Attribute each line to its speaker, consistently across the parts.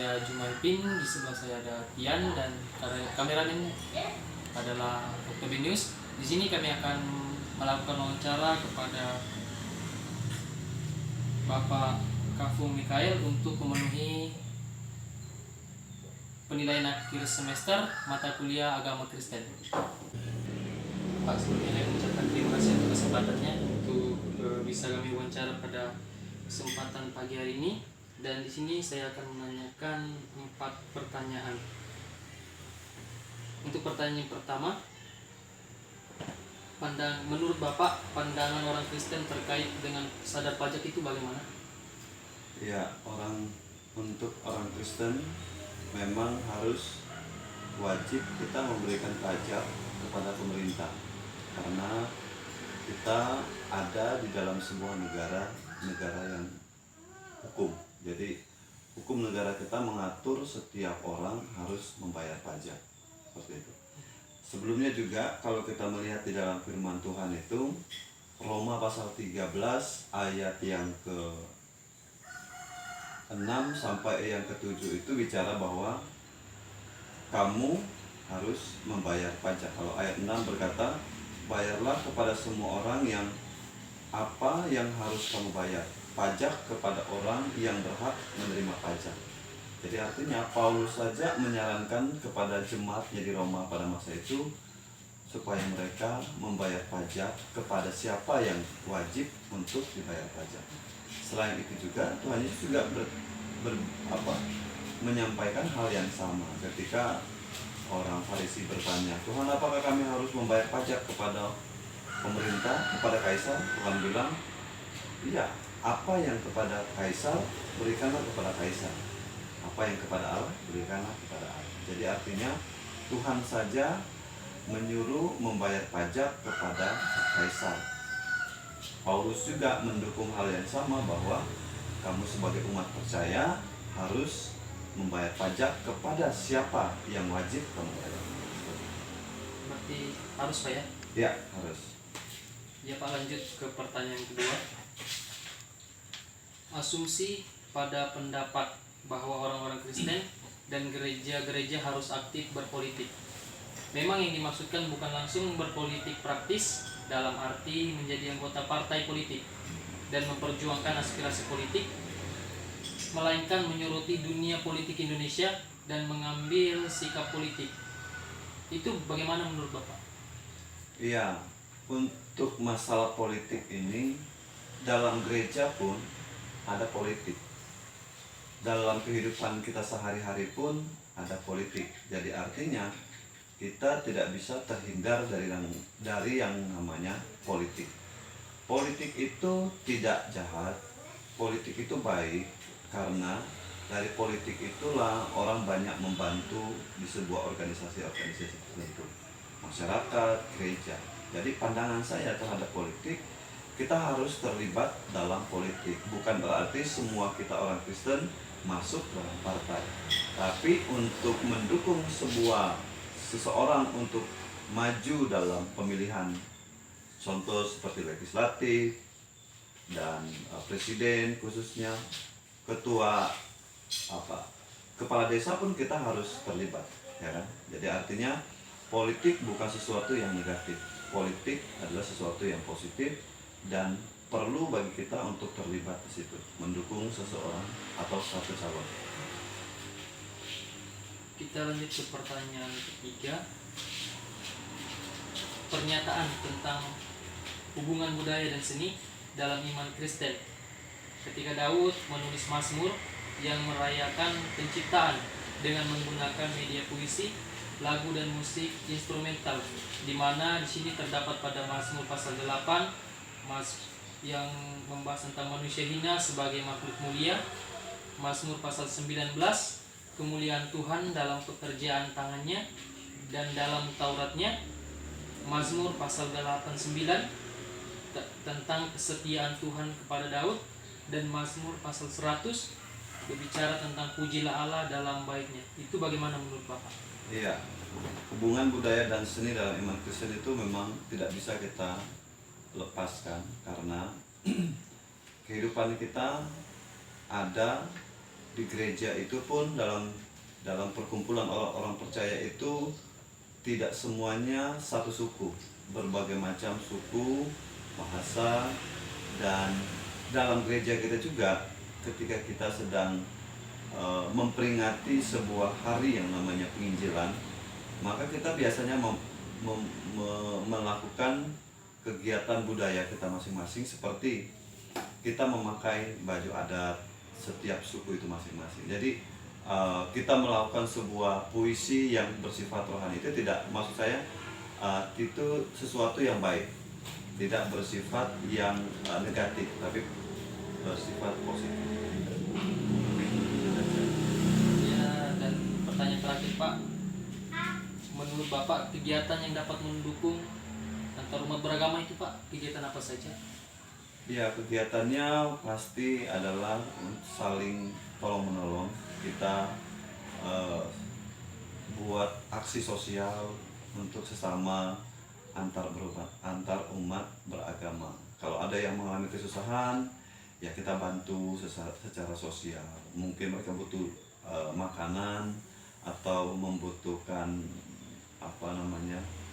Speaker 1: saya Jumaipin, di sebelah saya ada Tian dan kameramen adalah Dr. Binius. Di sini kami akan melakukan wawancara kepada Bapak Kafung Mikael untuk memenuhi penilaian akhir semester mata kuliah agama Kristen. Pak, sebelumnya saya mengucapkan terima kasih atas kesempatannya untuk bisa kami wawancara pada kesempatan pagi hari ini. Dan di sini saya akan menanyakan 4 pertanyaan. Untuk pertanyaan yang pertama, menurut Bapak, pandangan orang Kristen terkait dengan sadar pajak itu bagaimana?
Speaker 2: Ya, untuk orang Kristen memang harus wajib kita memberikan pajak kepada pemerintah, karena kita ada di dalam sebuah negara yang hukum. Jadi hukum negara kita mengatur setiap orang harus membayar pajak, seperti itu. Sebelumnya juga kalau kita melihat di dalam firman Tuhan itu, Roma pasal 13 ayat yang ke-6 sampai yang ke-7 itu bicara bahwa kamu harus membayar pajak. Kalau ayat 6 berkata, bayarlah kepada semua orang yang apa yang harus kamu bayar, pajak kepada orang yang berhak menerima pajak. Jadi artinya Paulus saja menyarankan kepada jemaatnya di Roma pada masa itu supaya mereka membayar pajak kepada siapa yang wajib untuk dibayar pajak. Selain itu juga Tuhan Yesus juga menyampaikan hal yang sama ketika orang Farisi bertanya, Tuhan, apakah kami harus membayar pajak kepada pemerintah, kepada kaisar? Tuhan bilang, iya, apa yang kepada kaisar berikanlah kepada kaisar, apa yang kepada Allah berikanlah kepada Allah. Jadi artinya Tuhan saja menyuruh membayar pajak kepada kaisar. Paulus juga mendukung hal yang sama, bahwa kamu sebagai umat percaya harus membayar pajak kepada siapa yang wajib kamu bayar.
Speaker 1: Berarti harus, Pak, ya?
Speaker 2: Ya, harus.
Speaker 1: Ya, Pak, lanjut ke pertanyaan kedua. Asumsi pada pendapat bahwa orang-orang Kristen dan gereja-gereja harus aktif berpolitik. Memang yang dimaksudkan bukan langsung berpolitik praktis dalam arti menjadi anggota partai politik dan memperjuangkan aspirasi politik, melainkan menyoroti dunia politik Indonesia dan mengambil sikap politik. Itu bagaimana menurut Bapak?
Speaker 2: Iya, untuk masalah politik ini, dalam gereja pun ada politik. Dalam kehidupan kita sehari-hari pun ada politik. Jadi artinya kita tidak bisa terhindar dari yang namanya politik. Politik itu tidak jahat, politik itu baik, karena dari politik itulah orang banyak membantu di sebuah organisasi-organisasi tertentu, masyarakat, gereja. Jadi pandangan saya terhadap politik, kita harus terlibat dalam politik. Bukan berarti semua kita orang Kristen masuk dalam partai, tapi untuk mendukung seseorang untuk maju dalam pemilihan, contoh seperti legislatif dan presiden, khususnya ketua kepala desa pun kita harus terlibat, ya kan? Jadi artinya politik bukan sesuatu yang negatif. Politik adalah sesuatu yang positif dan perlu bagi kita untuk terlibat di situ, mendukung seseorang atau satu calon.
Speaker 1: Kita lanjut ke pertanyaan ketiga. Pernyataan tentang hubungan budaya dan seni dalam iman Kristen. Ketika Daud menulis Mazmur yang merayakan penciptaan dengan menggunakan media puisi, lagu dan musik instrumental, di mana di sini terdapat pada Mazmur pasal 8 yang membahas tentang manusia hina sebagai makhluk mulia, Mazmur pasal 19 kemuliaan Tuhan dalam pekerjaan tangannya dan dalam Tauratnya, Mazmur pasal 89 tentang kesetiaan Tuhan kepada Daud, dan Mazmur pasal 100 berbicara tentang pujilah Allah dalam baitnya. Itu bagaimana menurut Bapak?
Speaker 2: Iya, hubungan budaya dan seni dalam iman Kristen itu memang tidak bisa kita lepaskan, karena kehidupan kita ada di gereja itu pun dalam perkumpulan orang-orang percaya itu tidak semuanya satu suku, berbagai macam suku, bahasa, dan dalam gereja kita juga ketika kita sedang memperingati sebuah hari yang namanya penginjilan, maka kita biasanya melakukan kegiatan budaya kita masing-masing, seperti kita memakai baju adat setiap suku itu masing-masing. Jadi kita melakukan sebuah puisi yang bersifat rohani. Itu tidak, maksud saya itu sesuatu yang baik, tidak bersifat yang negatif, tapi bersifat positif.
Speaker 1: Ya, dan pertanyaan terakhir Pak, menurut Bapak kegiatan yang dapat mendukung antar umat beragama itu Pak, kegiatan apa saja?
Speaker 2: Ya, kegiatannya pasti adalah saling tolong-menolong. Kita buat aksi sosial untuk sesama antar umat beragama. Kalau ada yang mengalami kesusahan, ya kita bantu secara sosial. Mungkin mereka butuh makanan atau membutuhkan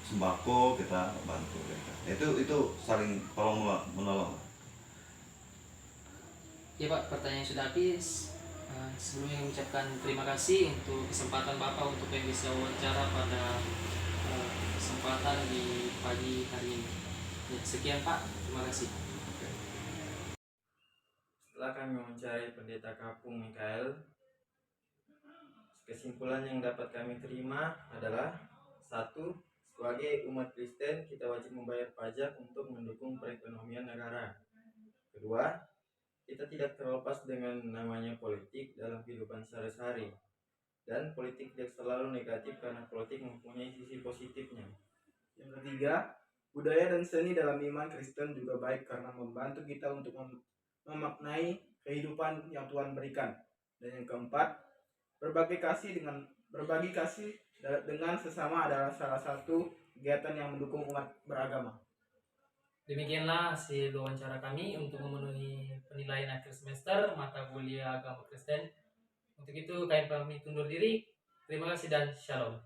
Speaker 2: sembako, kita bantu mereka. Itu saling tolong menolong.
Speaker 1: Ya Pak, pertanyaan sudah habis. Sebelumnya mengucapkan terima kasih untuk kesempatan Bapak untuk yang bisa wawancara pada kesempatan di pagi hari ini. Ya, sekian Pak, terima kasih.
Speaker 3: Setelah kami mewawancarai Pendeta Kapung Mikael, kesimpulan yang dapat kami terima adalah: 1. Sebagai umat Kristen, kita wajib membayar pajak untuk mendukung perekonomian negara. 2. Kita tidak terlepas dengan namanya politik dalam kehidupan sehari-hari. Dan politik tidak selalu negatif karena politik mempunyai sisi positifnya.
Speaker 4: Yang ketiga, budaya dan seni dalam iman Kristen juga baik karena membantu kita untuk memaknai kehidupan yang Tuhan berikan. Dan yang keempat, berbagi kasih dengan sesama adalah salah satu kegiatan yang mendukung umat beragama.
Speaker 1: Demikianlah hasil wawancara kami untuk memenuhi penilaian akhir semester mata kuliah agama Kristen. Untuk itu kami pamit undur diri. Terima kasih dan shalom.